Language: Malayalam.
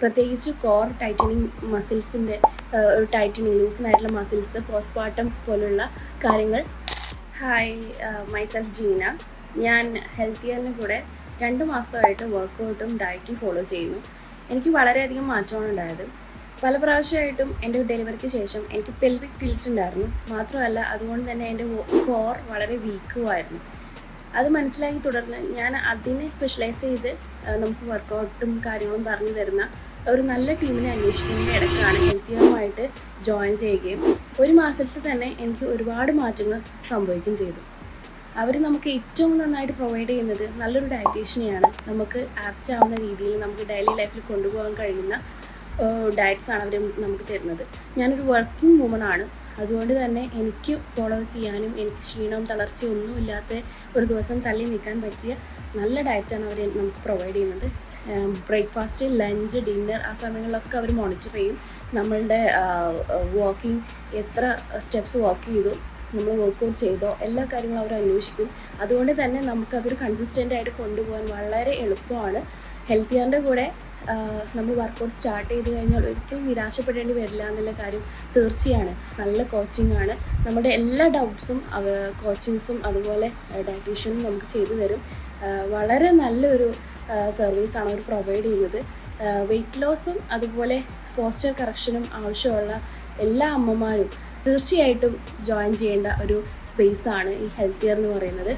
പ്രത്യേകിച്ച് കോർ ടൈറ്റനിങ് മസിൽസിൻ്റെ ഒരു ടൈറ്റനിങ് ലൂസിനായിട്ടുള്ള മസിൽസ്, പോസ്റ്റ്മോർട്ടം പോലുള്ള കാര്യങ്ങൾ. Hi, myself Jeena. ഞാൻ ഹെൽത്തിയറിന് കൂടെ 2 മാസമായിട്ട് വർക്കൗട്ടും ഡയറ്റും ഫോളോ ചെയ്യുന്നു. എനിക്ക് വളരെയധികം മാറ്റമാണ് ഉണ്ടായത്. പല പ്രാവശ്യമായിട്ടും എൻ്റെ ഡെലിവറിക്ക് ശേഷം എനിക്ക് പെൽവിക് ടിൽറ്റ് ഉണ്ടായിരുന്നു. മാത്രമല്ല അതുകൊണ്ട് തന്നെ എൻ്റെ കോർ വളരെ വീക്കുമായിരുന്നു. അത് മനസ്സിലാക്കി തുടർന്ന് ഞാൻ അതിനെ സ്പെഷ്യലൈസ് ചെയ്ത് നമുക്ക് വർക്കൗട്ടും കാര്യങ്ങളും പറഞ്ഞു തരുന്ന ഒരു നല്ല ടീമിനെ അന്വേഷിക്കുന്നതിൻ്റെ ഇടയ്ക്കാണ് ഹെൽത്തിയറുമായിട്ട് ജോയിൻ ചെയ്യുകയും 1 മാസത്തിൽ തന്നെ എനിക്ക് ഒരുപാട് മാറ്റങ്ങൾ സംഭവിക്കുകയും ചെയ്തു. അവർ നമുക്ക് ഏറ്റവും നന്നായിട്ട് പ്രൊവൈഡ് ചെയ്യുന്നത് നല്ലൊരു ഡയറ്റീഷ്യനെയാണ്. നമുക്ക് ആപ്റ്റ് ആവുന്ന രീതിയിൽ നമുക്ക് ഡെയിലി ലൈഫിൽ കൊണ്ടുപോകാൻ കഴിയുന്ന ഡയറ്റ്സാണ് അവർ നമുക്ക് തരുന്നത്. ഞാനൊരു വർക്കിംഗ് വുമണാണ്. അതുകൊണ്ട് തന്നെ എനിക്ക് ഫോളോ ചെയ്യാനും എനിക്ക് ക്ഷീണവും തളർച്ചയും ഒന്നുമില്ലാത്ത ഒരു ദിവസം തള്ളി നിൽക്കാൻ പറ്റിയ നല്ല ഡയറ്റാണ് അവർ നമുക്ക് പ്രൊവൈഡ് ചെയ്യുന്നത്. ബ്രേക്ക്ഫാസ്റ്റ്, ലഞ്ച്, ഡിന്നർ ആ സമയങ്ങളിലൊക്കെ അവർ മോണിറ്റർ ചെയ്യും. നമ്മളുടെ വാക്കിംഗ്, എത്ര സ്റ്റെപ്സ് വാക്ക് ചെയ്തു, നമ്മൾ വർക്കൗട്ട് ചെയ്തോ, എല്ലാ കാര്യങ്ങളും അവർ അന്വേഷിക്കും. അതുകൊണ്ട് തന്നെ നമുക്കതൊരു കൺസിസ്റ്റൻ്റ് ആയിട്ട് കൊണ്ടുപോകാൻ വളരെ എളുപ്പമാണ്. ഹെൽത്തിയറിൻ്റെ കൂടെ നമ്മൾ വർക്കൗട്ട് സ്റ്റാർട്ട് ചെയ്ത് കഴിഞ്ഞാൽ ഒരിക്കലും നിരാശപ്പെടേണ്ടി വരില്ല എന്നുള്ള കാര്യം തീർച്ചയാണ്. നല്ല കോച്ചിങ് ആണ്. നമ്മുടെ എല്ലാ ഡൗട്ട്സും കോച്ചിങ്സും അതുപോലെ ഡയറ്റീഷ്യനും നമുക്ക് ചെയ്തു തരും. വളരെ നല്ലൊരു സർവീസാണ് അവർ പ്രൊവൈഡ് ചെയ്യുന്നത്. വെയ്റ്റ് ലോസും അതുപോലെ പോസ്റ്റർ കറക്ഷനും ആവശ്യമുള്ള എല്ലാ അമ്മമാരും തീർച്ചയായിട്ടും ജോയിൻ ചെയ്യേണ്ട ഒരു സ്പേസാണ് ഈ ഹെൽത്തിയർ എന്ന് പറയുന്നത്.